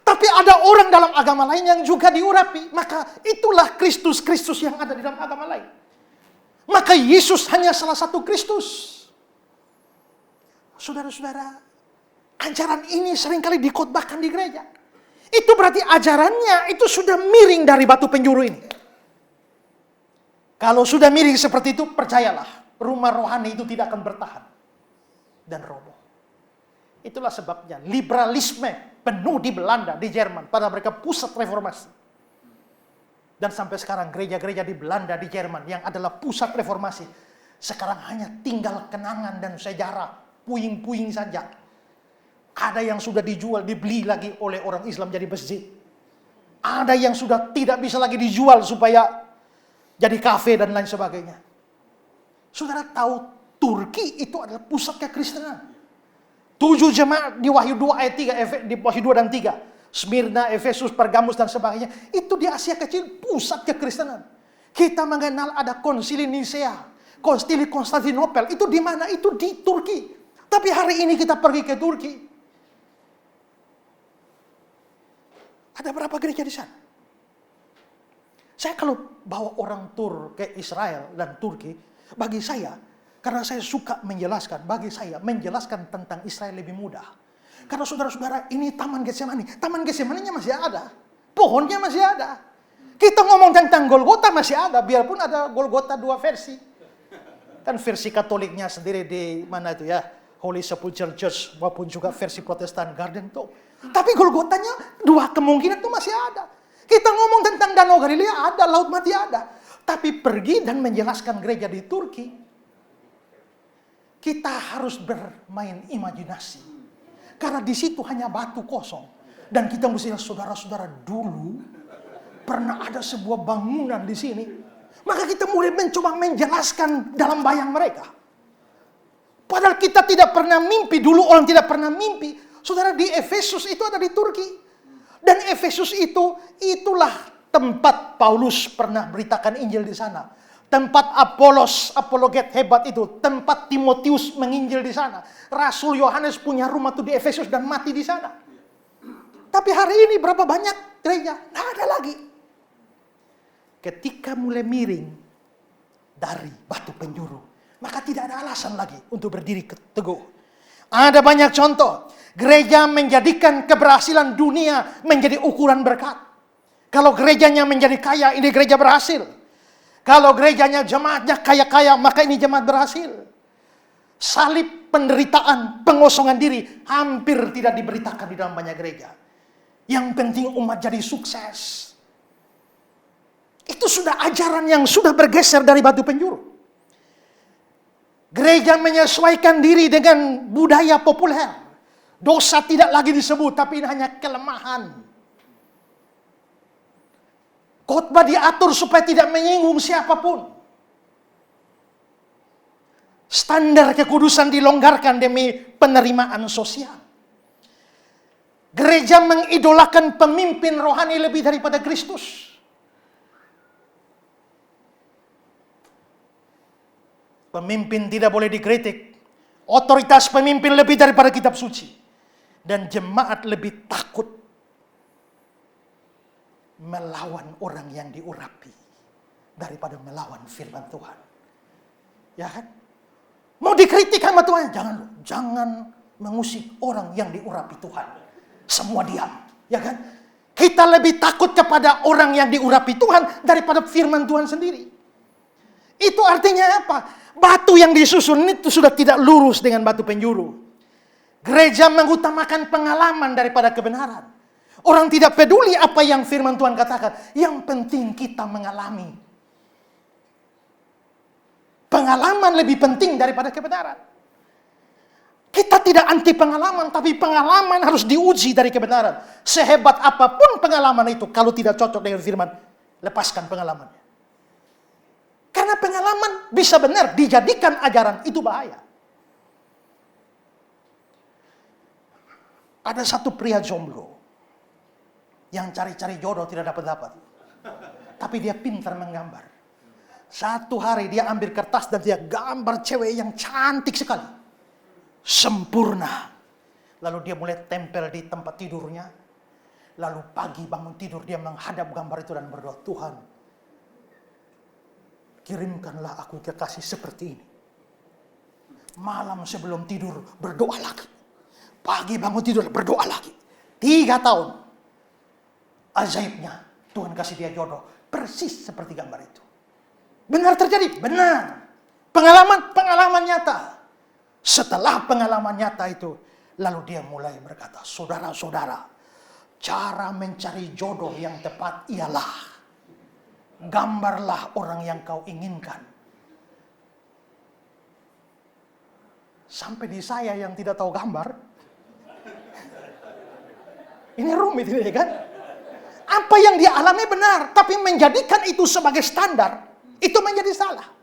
Tapi ada orang dalam agama lain yang juga diurapi, maka itulah Kristus-Kristus yang ada di dalam agama lain. Maka Yesus hanya salah satu Kristus. Saudara-saudara, ajaran ini seringkali dikhotbahkan di gereja. Itu berarti ajarannya itu sudah miring dari batu penjuru ini. Kalau sudah miring seperti itu, percayalah, rumah rohani itu tidak akan bertahan dan roboh. Itulah sebabnya liberalisme penuh di Belanda, di Jerman, pada mereka pusat reformasi. Dan sampai sekarang gereja-gereja di Belanda, di Jerman yang adalah pusat reformasi, sekarang hanya tinggal kenangan dan sejarah, puing-puing saja. Ada yang sudah dijual, dibeli lagi oleh orang Islam jadi masjid. Ada yang sudah tidak bisa lagi dijual supaya jadi kafe dan lain sebagainya. Saudara tahu Turki itu adalah pusat kekristenan. 7 jemaat di Wahyu 2 ayat 3, di Wahyu 2 dan 3. Smyrna, Efesus, Pergamus dan sebagainya. Itu di Asia Kecil pusat kekristenan. Kita mengenal ada konsili Nisea, konsili Konstantinopel. Itu di mana? Itu di Turki. Tapi hari ini kita pergi ke Turki. Ada berapa gereja di sana? Saya kalau bawa orang tur ke Israel dan Turki, bagi saya, karena saya suka menjelaskan, bagi saya menjelaskan tentang Israel lebih mudah. Karena saudara-saudara, ini Taman Getsemani. Taman Getsemani-nya masih ada. Pohonnya masih ada. Kita ngomong tentang Golgota masih ada, biarpun ada Golgota 2 versi. Kan versi Katoliknya sendiri di mana itu ya, Holy Sepulchre Church, maupun juga versi Protestan Garden Top. Tapi Golgotanya 2 kemungkinan itu masih ada. Kita ngomong tentang Danau Galilea ada, Laut Mati ada. Tapi pergi dan menjelaskan gereja di Turki, kita harus bermain imajinasi. Karena di situ hanya batu kosong. Dan kita mesti lihat, saudara-saudara, dulu pernah ada sebuah bangunan di sini. Maka kita mulai mencoba menjelaskan dalam bayang mereka. Padahal kita tidak pernah mimpi, dulu orang tidak pernah mimpi. Saudara, di Efesus itu ada di Turki. Dan Efesus itulah tempat Paulus pernah beritakan Injil di sana. Tempat Apolos, apologet hebat itu. Tempat Timotius menginjil di sana. Rasul Yohanes punya rumah tuh di Efesus dan mati di sana. Tapi hari ini berapa banyak gereja? Nggak ada lagi. Ketika mulai miring dari batu penjuru, maka tidak ada alasan lagi untuk berdiri teguh. Ada banyak contoh. Gereja menjadikan keberhasilan dunia menjadi ukuran berkat. Kalau gerejanya menjadi kaya, ini gereja berhasil. Kalau gerejanya jemaatnya kaya-kaya, maka ini jemaat berhasil. Salib, penderitaan, pengosongan diri hampir tidak diberitakan di dalam banyak gereja. Yang penting umat jadi sukses. Itu sudah ajaran yang sudah bergeser dari batu penjuru. Gereja menyesuaikan diri dengan budaya populer. Dosa tidak lagi disebut, tapi ini hanya kelemahan. Khotbah diatur supaya tidak menyinggung siapapun. Standar kekudusan dilonggarkan demi penerimaan sosial. Gereja mengidolakan pemimpin rohani lebih daripada Kristus. Pemimpin tidak boleh dikritik. Otoritas pemimpin lebih daripada kitab suci. Dan jemaat lebih takut melawan orang yang diurapi daripada melawan firman Tuhan. Ya kan? Mau dikritik sama Tuhan, jangan mengusik orang yang diurapi Tuhan. Semua diam, ya kan? Kita lebih takut kepada orang yang diurapi Tuhan daripada firman Tuhan sendiri. Itu artinya apa? Batu yang disusun itu sudah tidak lurus dengan batu penjuru. Gereja mengutamakan pengalaman daripada kebenaran. Orang tidak peduli apa yang firman Tuhan katakan. Yang penting kita mengalami. Pengalaman lebih penting daripada kebenaran. Kita tidak anti pengalaman, tapi pengalaman harus diuji dari kebenaran. Sehebat apapun pengalaman itu, kalau tidak cocok dengan firman, lepaskan pengalamannya. Karena pengalaman bisa benar dijadikan ajaran, itu bahaya. Ada satu pria jomblo yang cari-cari jodoh tidak dapat-dapat. Tapi dia pintar menggambar. Satu hari dia ambil kertas dan dia gambar cewek yang cantik sekali. Sempurna. Lalu dia mulai tempel di tempat tidurnya. Lalu pagi bangun tidur dia menghadap gambar itu dan berdoa, Tuhan, kirimkanlah aku kekasih seperti ini. Malam sebelum tidur berdoa lagi. Pagi bangun tidur berdoa lagi. 3 tahun. Ajaibnya Tuhan kasih dia jodoh. Persis seperti gambar itu. Benar terjadi? Benar. Pengalaman nyata. Setelah pengalaman nyata itu, lalu dia mulai berkata, saudara-saudara, cara mencari jodoh yang tepat ialah gambarlah orang yang kau inginkan. Sampai di saya yang tidak tahu gambar. Ini rumit ini kan? Apa yang dia alami benar, tapi menjadikan itu sebagai standar, itu menjadi salah.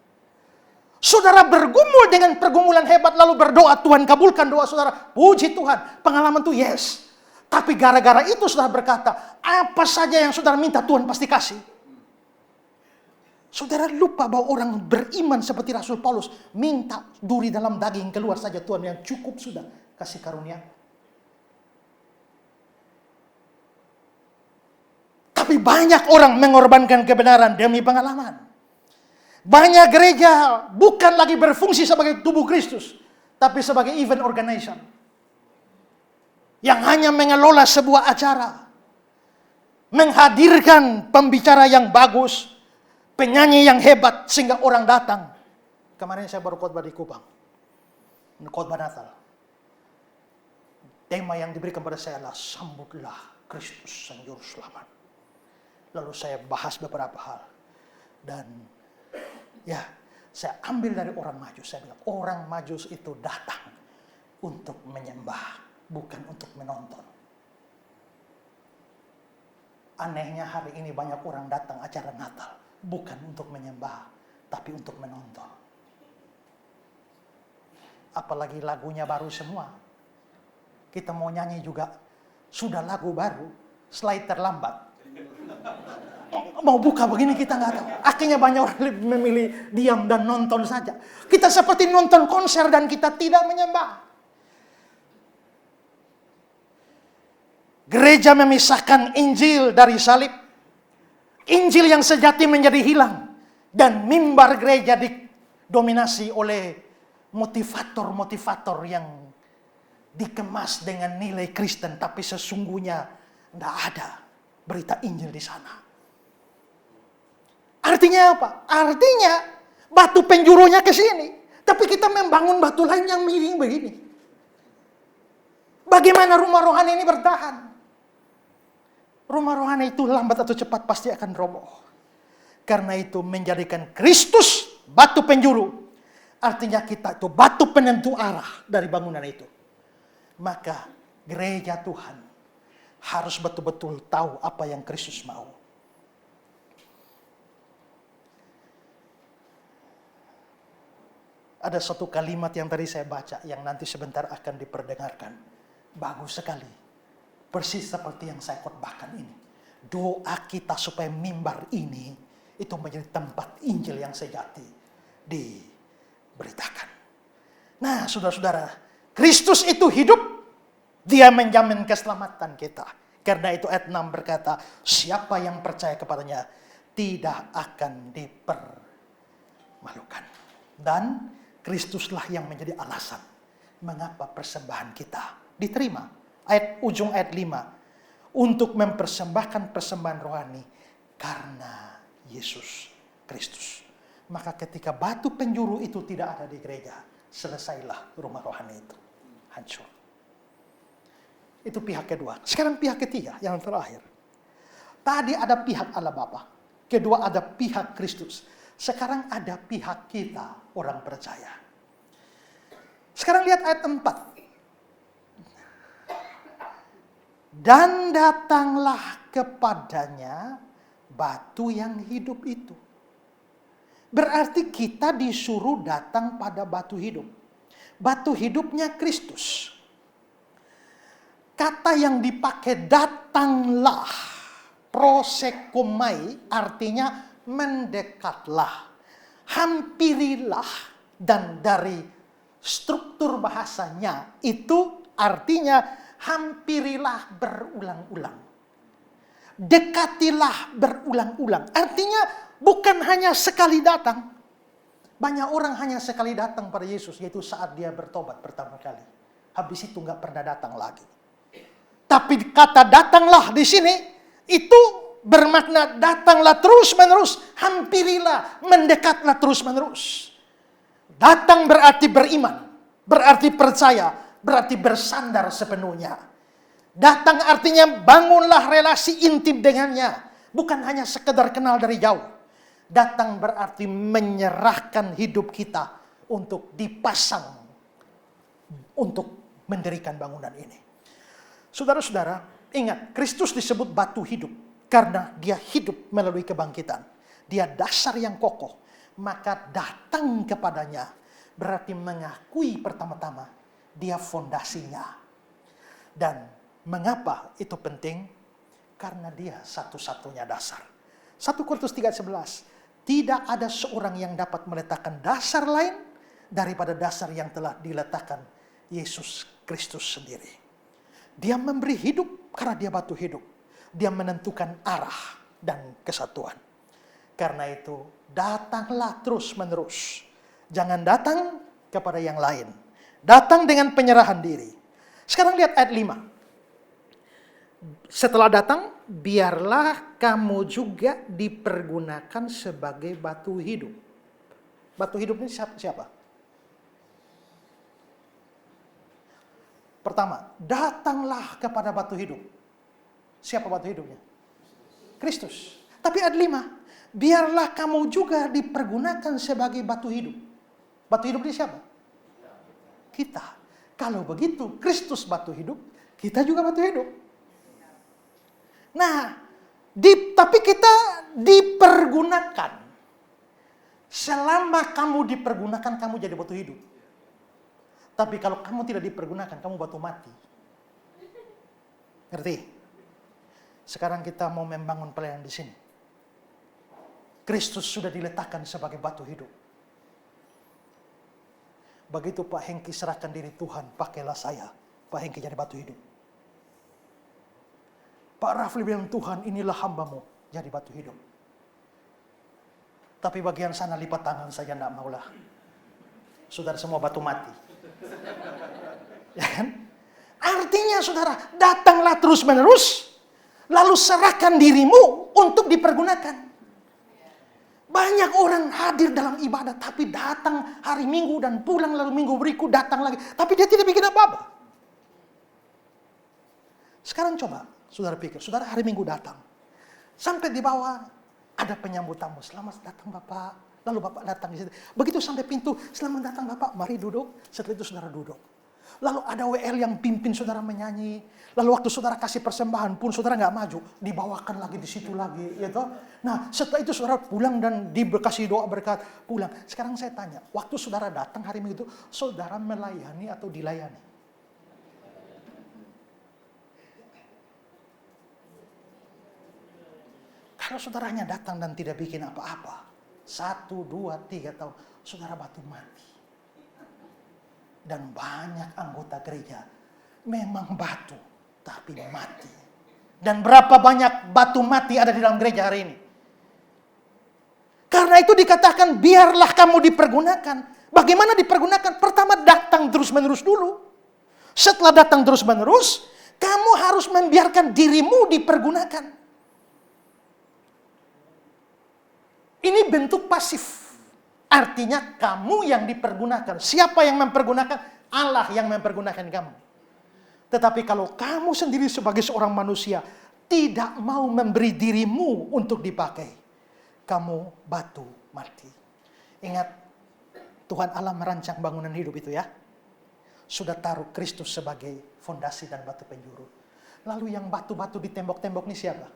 Saudara bergumul dengan pergumulan hebat lalu berdoa, Tuhan kabulkan doa saudara. Puji Tuhan, pengalaman itu yes. Tapi gara-gara itu saudara berkata, apa saja yang saudara minta Tuhan pasti kasih. Saudara lupa bahwa orang beriman seperti Rasul Paulus, minta duri dalam daging keluar saja Tuhan yang cukup sudah kasih karunia. Tapi banyak orang mengorbankan kebenaran demi pengalaman. Banyak gereja bukan lagi berfungsi sebagai tubuh Kristus, tapi sebagai event organization. Yang hanya mengelola sebuah acara. Menghadirkan pembicara yang bagus, penyanyi yang hebat sehingga orang datang. Kemarin saya baru khotbah di Kupang. Khotbah Natal. Tema yang diberikan pada saya adalah sambutlah Kristus Sang Juru Selamat. Lalu saya bahas beberapa hal. Dan ya, saya ambil dari orang Majus. Saya bilang, orang Majus itu datang untuk menyembah, bukan untuk menonton. Anehnya hari ini banyak orang datang acara Natal, bukan untuk menyembah, tapi untuk menonton. Apalagi lagunya baru semua. Kita mau nyanyi juga, sudah lagu baru, slide terlambat. Mau buka begini kita nggak tahu. Akhirnya banyak orang memilih diam dan nonton saja. Kita seperti nonton konser dan kita tidak menyembah. Gereja memisahkan Injil dari salib. Injil yang sejati menjadi hilang. Dan mimbar gereja didominasi oleh motivator-motivator yang dikemas dengan nilai Kristen. Tapi sesungguhnya tidak ada berita Injil di sana. Artinya apa? Artinya batu penjurunya ke sini. Tapi kita membangun batu lain yang miring begini. Bagaimana rumah rohani ini bertahan? Rumah rohani itu lambat atau cepat pasti akan roboh. Karena itu menjadikan Kristus batu penjuru artinya kita itu batu penentu arah dari bangunan itu. Maka gereja Tuhan harus betul-betul tahu apa yang Kristus mau. Ada satu kalimat yang tadi saya baca yang nanti sebentar akan diperdengarkan. Bagus sekali. Persis seperti yang saya khotbahkan ini. Doa kita supaya mimbar ini itu menjadi tempat Injil yang sejati diberitakan. Nah, saudara-saudara, Kristus itu hidup, dia menjamin keselamatan kita. Karena itu ayat 6 berkata, siapa yang percaya kepadanya tidak akan dipermalukan. Dan Kristuslah yang menjadi alasan mengapa persembahan kita diterima. Ujung ayat 5. Untuk mempersembahkan persembahan rohani karena Yesus Kristus. Maka ketika batu penjuru itu tidak ada di gereja, selesailah rumah rohani itu. Hancur. Itu pihak kedua. Sekarang pihak ketiga, yang terakhir. Tadi ada pihak Allah Bapa. Kedua ada pihak Kristus. Sekarang ada pihak kita, orang percaya. Sekarang lihat ayat 4. Dan datanglah kepadanya batu yang hidup itu. Berarti kita disuruh datang pada batu hidup. Batu hidupnya Kristus. Kata yang dipakai datanglah, prosekomai, artinya mendekatlah, hampirilah, dan dari struktur bahasanya itu artinya hampirilah berulang-ulang. Dekatilah berulang-ulang. Artinya bukan hanya sekali datang. Banyak orang hanya sekali datang pada Yesus, yaitu saat dia bertobat pertama kali. Habis itu nggak pernah datang lagi. Tapi kata datanglah di sini itu bermakna datanglah terus-menerus, hampirilah, mendekatlah terus-menerus. Datang berarti beriman, berarti percaya, berarti bersandar sepenuhnya. Datang artinya bangunlah relasi intim dengannya, bukan hanya sekedar kenal dari jauh. Datang berarti menyerahkan hidup kita untuk dipasang, untuk mendirikan bangunan ini. Saudara-saudara, ingat, Kristus disebut batu hidup karena dia hidup melalui kebangkitan. Dia dasar yang kokoh. Maka datang kepadanya berarti mengakui pertama-tama dia fondasinya. Dan mengapa itu penting? Karena dia satu-satunya dasar. 1 Korintus 3:11. Tidak ada seorang yang dapat meletakkan dasar lain daripada dasar yang telah diletakkan Yesus Kristus sendiri. Dia memberi hidup karena dia batu hidup. Dia menentukan arah dan kesatuan. Karena itu, datanglah terus-menerus. Jangan datang kepada yang lain. Datang dengan penyerahan diri. Sekarang lihat ayat 5. Setelah datang, biarlah kamu juga dipergunakan sebagai batu hidup. Batu hidup ini siapa? Pertama, datanglah kepada batu hidup. Siapa batu hidupnya? Kristus. Tapi ayat 5, biarlah kamu juga dipergunakan sebagai batu hidup. Batu hidup ini siapa? Kita. Kalau begitu, Kristus batu hidup, kita juga batu hidup. Nah, tapi kita dipergunakan. Selama kamu dipergunakan, kamu jadi batu hidup. Tapi kalau kamu tidak dipergunakan, kamu batu mati. Ngerti? Sekarang kita mau membangun pelayanan di sini. Kristus sudah diletakkan sebagai batu hidup. Begitu Pak Hengki serahkan diri Tuhan, pakailah saya. Pak Hengki jadi batu hidup. Pak Rafli bilang, Tuhan inilah hambamu, jadi batu hidup. Tapi bagian sana lipat tangan saja tidak maulah. Saudara semua batu mati. Ya kan? Artinya saudara, datanglah terus-menerus, lalu serahkan dirimu untuk dipergunakan. Banyak orang hadir dalam ibadah, tapi datang hari Minggu dan pulang lalu minggu berikut datang lagi. Tapi dia tidak bikin apa-apa. Sekarang coba, saudara pikir, saudara hari Minggu datang. Sampai di bawah ada penyambut tamu. Selamat datang Bapak. Lalu Bapak datang di situ. Begitu sampai pintu, selamat datang Bapak, mari duduk. Setelah itu saudara duduk. Lalu ada WL yang pimpin saudara menyanyi. Lalu waktu saudara kasih persembahan pun saudara nggak maju, dibawakan lagi di situ lagi, ya toh. Nah setelah itu saudara pulang dan dikasih doa berkat, pulang. Sekarang saya tanya, waktu saudara datang hari Minggu itu, saudara melayani atau dilayani? Kalau saudaranya datang dan tidak bikin apa-apa, 1, 2, 3 tahun, saudara batu mati. Dan banyak anggota gereja memang batu, tapi mati. Dan berapa banyak batu mati ada di dalam gereja hari ini? Karena itu dikatakan biarlah kamu dipergunakan. Bagaimana dipergunakan? Pertama datang terus-menerus dulu. Setelah datang terus-menerus, kamu harus membiarkan dirimu dipergunakan. Ini bentuk pasif. Artinya kamu yang dipergunakan. Siapa yang mempergunakan? Allah yang mempergunakan kamu. Tetapi kalau kamu sendiri sebagai seorang manusia tidak mau memberi dirimu untuk dipakai, kamu batu mati. Ingat, Tuhan Allah merancang bangunan hidup itu ya. Sudah taruh Kristus sebagai fondasi dan batu penjuru. Lalu yang batu-batu di tembok-tembok ini siapa?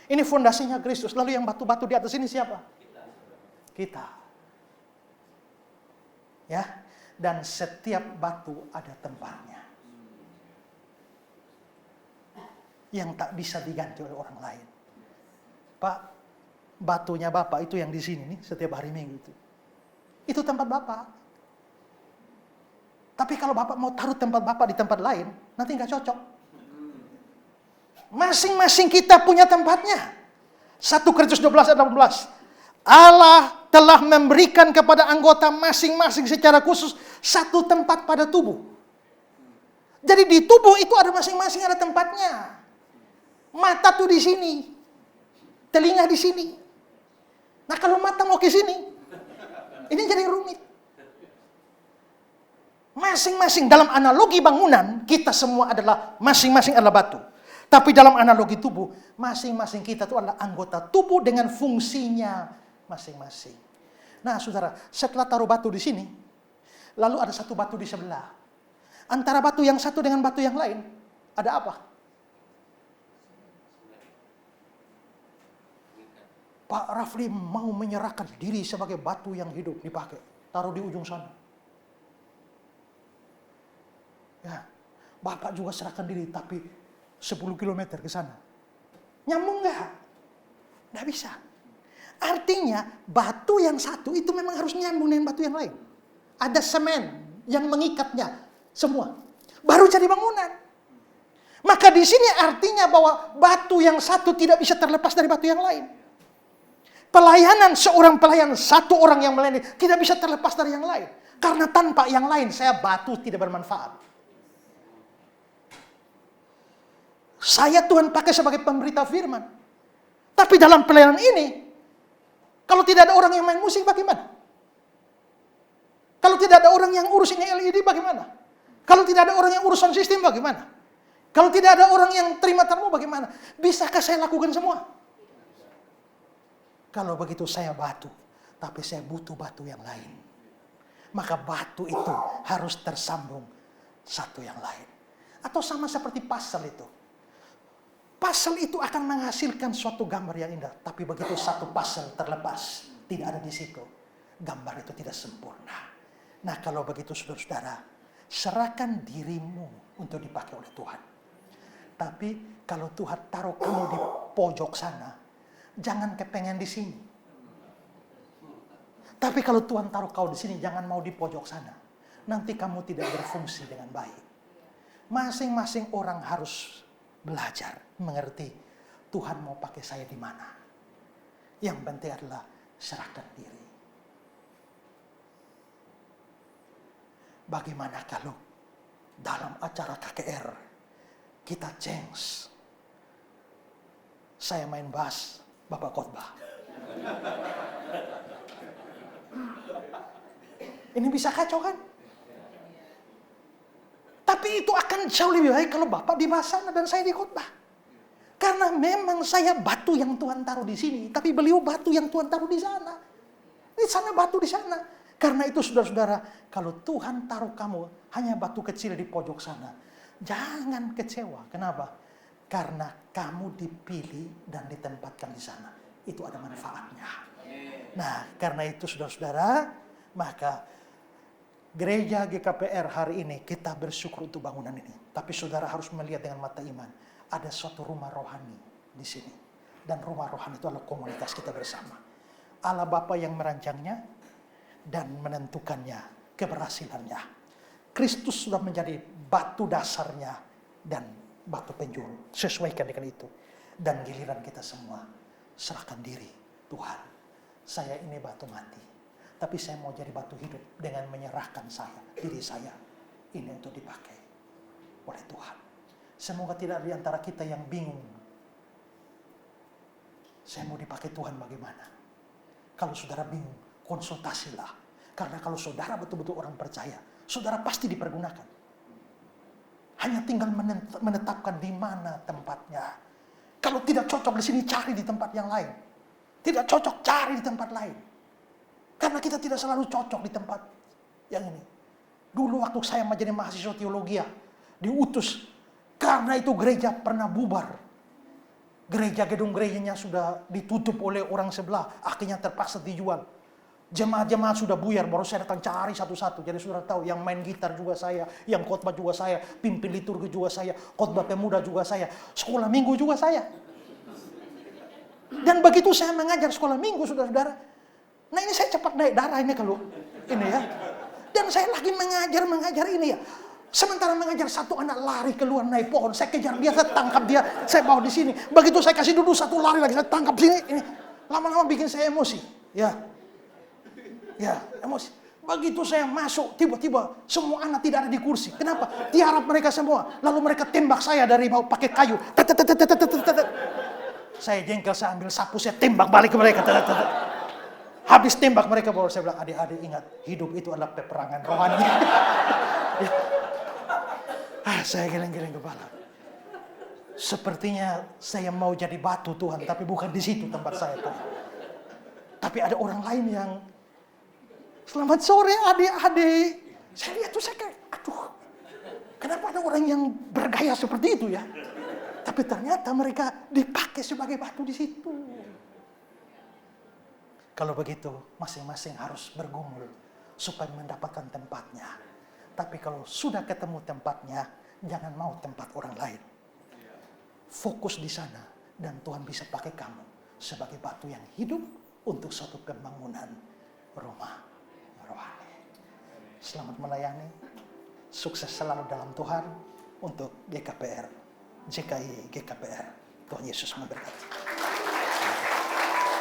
Ini fondasinya Kristus. Lalu yang batu-batu di atas ini siapa? Kita. Ya. Dan setiap batu ada tempatnya. Yang tak bisa diganti oleh orang lain. Pak, batunya Bapak itu yang di sini nih setiap hari Minggu itu. Itu tempat Bapak. Tapi kalau Bapak mau taruh tempat Bapak di tempat lain, nanti nggak cocok. Masing-masing kita punya tempatnya. 1 Korintus 12 ayat 18. Allah telah memberikan kepada anggota masing-masing secara khusus satu tempat pada tubuh. Jadi di tubuh itu ada masing-masing ada tempatnya. Mata tuh di sini. Telinga di sini. Nah kalau mata mau ke sini, ini jadi rumit. Masing-masing dalam analogi bangunan, kita semua adalah masing-masing adalah batu. Tapi dalam analogi tubuh, masing-masing kita itu adalah anggota tubuh dengan fungsinya masing-masing. Nah, saudara, setelah taruh batu di sini, lalu ada satu batu di sebelah. Antara batu yang satu dengan batu yang lain, ada apa? Pak Rafli mau menyerahkan diri sebagai batu yang hidup dipakai. Taruh di ujung sana. Ya, Bapak juga serahkan diri, tapi 10 kilometer ke sana. Nyambung nggak? Nggak bisa. Artinya batu yang satu itu memang harus nyambung dengan batu yang lain. Ada semen yang mengikatnya semua. Baru jadi bangunan. Maka di sini artinya bahwa batu yang satu tidak bisa terlepas dari batu yang lain. Pelayanan seorang pelayan, satu orang yang melayani tidak bisa terlepas dari yang lain. Karena tanpa yang lain saya batu tidak bermanfaat. Saya Tuhan pakai sebagai pemberita firman. Tapi dalam pelayanan ini, kalau tidak ada orang yang main musik bagaimana? Kalau tidak ada orang yang urus ini LED bagaimana? Kalau tidak ada orang yang urus sound system bagaimana? Kalau tidak ada orang yang terima tamu bagaimana? Bisakah saya lakukan semua? Kalau begitu saya batu, tapi saya butuh batu yang lain. Maka batu itu harus tersambung satu yang lain. Atau sama seperti pasal itu. Pasal itu akan menghasilkan suatu gambar yang indah. Tapi begitu satu pasal terlepas, tidak ada di situ, gambar itu tidak sempurna. Nah kalau begitu saudara-saudara, serahkan dirimu untuk dipakai oleh Tuhan. Tapi kalau Tuhan taruh kamu di pojok sana, jangan kepengen di sini. Tapi kalau Tuhan taruh kau di sini, jangan mau di pojok sana. Nanti kamu tidak berfungsi dengan baik. Masing-masing orang harus belajar, mengerti Tuhan mau pakai saya di mana. Yang penting adalah serahkan diri. Bagaimana kalau dalam acara KKR kita change? Saya main bass, Bapak khotbah. Ini bisa kacau kan? Tapi itu akan jauh lebih baik kalau Bapak di sana dan saya di khotbah. Karena memang saya batu yang Tuhan taruh di sini, tapi beliau batu yang Tuhan taruh di sana. Di sana batu di sana. Karena itu saudara-saudara, kalau Tuhan taruh kamu hanya batu kecil di pojok sana, jangan kecewa. Kenapa? Karena kamu dipilih dan ditempatkan di sana. Itu ada manfaatnya. Nah, karena itu saudara-saudara, maka gereja GKPR hari ini kita bersyukur untuk bangunan ini. Tapi saudara harus melihat dengan mata iman. Ada suatu rumah rohani di sini. Dan rumah rohani itu adalah komunitas kita bersama. Allah Bapa yang merancangnya dan menentukannya, keberhasilannya. Kristus sudah menjadi batu dasarnya dan batu penjuru. Sesuaikan dengan itu. Dan giliran kita semua serahkan diri. Tuhan, saya ini batu mati. Tapi saya mau jadi batu hidup dengan menyerahkan diri saya. Ini untuk dipakai oleh Tuhan. Semoga tidak ada di antara kita yang bingung. Saya mau dipakai Tuhan bagaimana? Kalau saudara bingung, konsultasilah. Karena kalau saudara betul-betul orang percaya, saudara pasti dipergunakan. Hanya tinggal menetapkan di mana tempatnya. Kalau tidak cocok di sini, cari di tempat yang lain. Tidak cocok, cari di tempat lain. Karena kita tidak selalu cocok di tempat yang ini. Dulu waktu saya menjadi mahasiswa teologi, diutus. Karena itu gereja pernah bubar. Gedung gerejanya sudah ditutup oleh orang sebelah. Akhirnya terpaksa dijual. Jemaat-jemaat sudah buyar, baru saya datang cari satu-satu. Jadi saudara tahu, yang main gitar juga saya, yang khotbah juga saya, pimpin liturgi juga saya, khotbah pemuda juga saya, sekolah minggu juga saya. Dan begitu saya mengajar sekolah minggu, saudara-saudara, nah ini saya cepat naik darah ini kalau ini ya. Dan saya lagi mengajar ini ya. Sementara mengajar, satu anak lari keluar naik pohon, saya kejar dia, saya tangkap dia, saya bawa di sini. Begitu saya kasih duduk, satu lari lagi, saya tangkap sini. Ini lama-lama bikin saya emosi, ya, emosi. Begitu saya masuk, tiba-tiba semua anak tidak ada di kursi. Kenapa? Tiarap mereka semua. Lalu mereka tembak saya dari bawah pakai kayu. Saya jengkel, saya ambil sapu, saya tembak balik ke mereka. Habis tembak mereka, baru saya bilang, adik-adik ingat, hidup itu adalah peperangan rohani. Ya. Saya geleng-geleng kepala. Sepertinya saya mau jadi batu Tuhan, tapi bukan di situ tempat saya Tuhan. Tapi ada orang lain yang, selamat sore adik-adik. Saya lihat tuh, saya kayak, aduh, kenapa ada orang yang bergaya seperti itu ya? Tapi ternyata mereka dipakai sebagai batu di situ. Kalau begitu, masing-masing harus bergumul supaya mendapatkan tempatnya. Tapi kalau sudah ketemu tempatnya, jangan mau tempat orang lain. Fokus di sana dan Tuhan bisa pakai kamu sebagai batu yang hidup untuk suatu pembangunan rumah rohani. Selamat melayani. Sukses selalu dalam Tuhan untuk GKPR. JKI GKPR. Tuhan Yesus memberkati.